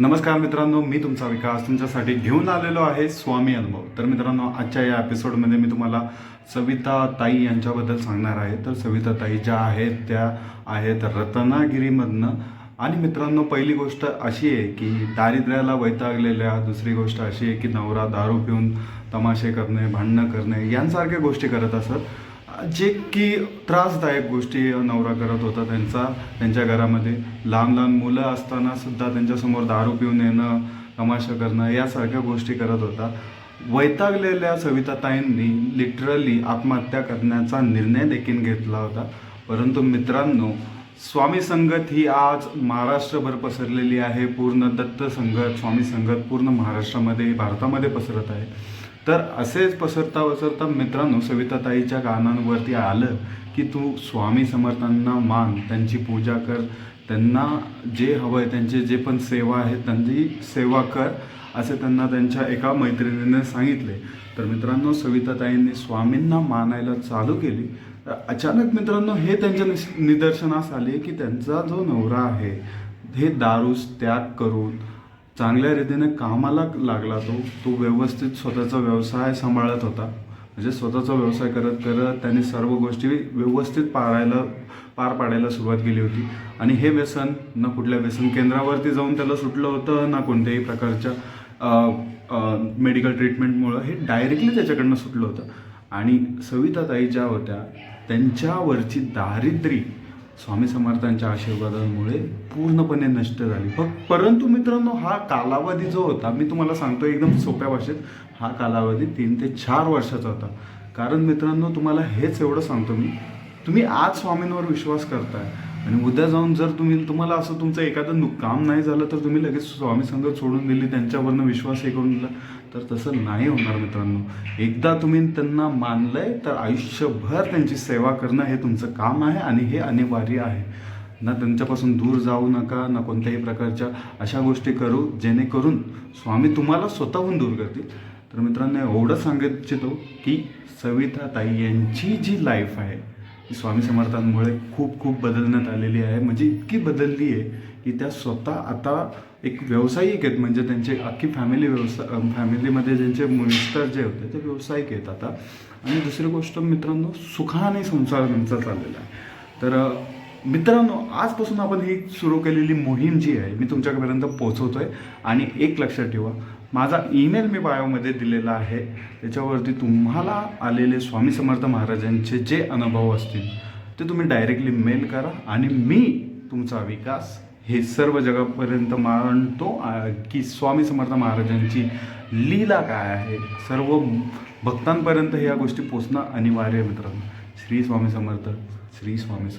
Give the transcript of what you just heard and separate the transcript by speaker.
Speaker 1: नमस्कार मित्रांनो, मी तुमचा विकास तुमच्यासाठी घेऊन आलेलो आहे स्वामी अनुभव. तर मित्रांनो, आजच्या या एपिसोडमध्ये मी तुम्हाला सविता ताई यांच्याबद्दल सांगणार आहे. तर सविता ताई ज्या आहेत त्या आहेत रत्नागिरीमधनं. आणि मित्रांनो, पहिली गोष्ट अशी आहे की दारिद्र्याला वैतागलेल्या, दुसरी गोष्ट अशी आहे की नवरा दारू पिऊन तमाशे करणे, भांडणं करणे यांसारख्या गोष्टी करत असत, जे की त्रासदायक गोष्टी नवरा करत होता. त्यांच्या घरामध्ये लहान लहान मुलं असताना सुद्धा त्यांच्यासमोर दारू पिऊन येणं, तमाशा करणं यासारख्या गोष्टी करत होता. वैतागलेल्या सविताताईंनी लिटरली आत्महत्या करण्याचा निर्णय देखील घेतला होता. परंतु मित्रांनो, स्वामी संगत ही आज महाराष्ट्रभर पसरलेली आहे. पूर्ण दत्त संगत, स्वामी संगत पूर्ण महाराष्ट्रामध्ये, भारतामध्ये पसरत आहे. तर असेच पसरता पसरता मित्रांनो, सविताताईच्या कानांवरती आलं की तू स्वामी समर्थांना मान, त्यांची पूजा कर, त्यांना जे हवं आहे, त्यांचे जे पण सेवा आहे त्यांची सेवा कर, असे त्यांना त्यांच्या एका मैत्रिणीने सांगितले. तर मित्रांनो, सविताताईंनी स्वामींना मानायला चालू केली. तर अचानक मित्रांनो, हे त्यांच्या निदर्शनास आले की त्यांचा जो नवरा आहे हे दारूस त्याग करून चांगल्या रीतीने कामाला लागला. तो व्यवस्थित स्वतःचा व्यवसाय सांभाळत होता. म्हणजे स्वतःचा व्यवसाय करत करत त्यांनी सर्व गोष्टी व्यवस्थित पार पाडायला सुरुवात केली होती. आणि हे व्यसन ना कुठल्या व्यसन केंद्रावरती जाऊन त्याला सुटलं होतं, ना कोणत्याही प्रकारच्या मेडिकल ट्रीटमेंटमुळं, हे डायरेक्टली त्याच्याकडनं सुटलं होतं. आणि सविताताई ज्या होत्या त्यांच्यावरची दारिद्र्य स्वामी समर्थांच्या आशीर्वादामुळे पूर्णपणे नष्ट झाली. परंतु मित्रांनो, हा कालावधी जो होता, मी तुम्हाला सांगतो एकदम सोप्या भाषेत, हा कालावधी 3 ते 4 वर्षाचा होता. कारण मित्रांनो, तुम्हाला हेच एवढं सांगतो मी, तुम्ही आज स्वामींवर विश्वास करताय आणि उद्या जाऊन जर तुम्हाला असं तुमचं एखादं काम नाही झालं तर तुम्ही लगेच स्वामी संगत सोडून दिली, त्यांच्यावरनं विश्वास हे करून दिला, तर तसं नाही होणार मित्रांनो. एकदा तुम्ही त्यांना मानलंय तर आयुष्यभर त्यांची सेवा करणं हे तुमचं काम आहे आणि हे अनिवार्य आहे. ना त्यांच्यापासून दूर जाऊ नका, ना कोणत्याही प्रकारच्या अशा गोष्टी करू जेणेकरून स्वामी तुम्हाला स्वतःहून दूर करतील. तर मित्रांनो, एवढं सांगू इच्छितो की सविताताई यांची जी लाईफ आहे ती स्वामी समर्थांमुळे खूप खूप बदलण्यात आलेली आहे. म्हणजे इतकी बदलली आहे की त्या स्वतः आता एक व्यावसायिक आहेत. म्हणजे त्यांचे अख्खी फॅमिलीमध्ये ज्यांचे मिस्टर जे होते ते व्यावसायिक आहेत आता. आणि दुसरी गोष्ट मित्रांनो, सुखाने संसार त्यांचा चाललेला आहे. तर मित्रांनो, आजपासून आपण ही सुरू केलेली मोहीम जी आहे मी तुमच्यापर्यंत पोहोचवतोय. आणि एक लक्षात ठेवा, माझा ईमेल मी बायोमध्ये दिलेला आहे. त्याच्यावरती तुम्हाला आलेले स्वामी समर्थ महाराजांचे जे अनुभव असतील ते तुम्ही डायरेक्टली मेल करा. आणि मी तुमचा विकास हे सर्व जगापर्यंत मांडतो की स्वामी समर्थ महाराजांची लीला काय आहे, सर्व भक्तांपर्यंत ह्या गोष्टी पोचणं अनिवार्य आहे मित्रांनो. श्री स्वामी समर्थ, श्री स्वामी समर्थ.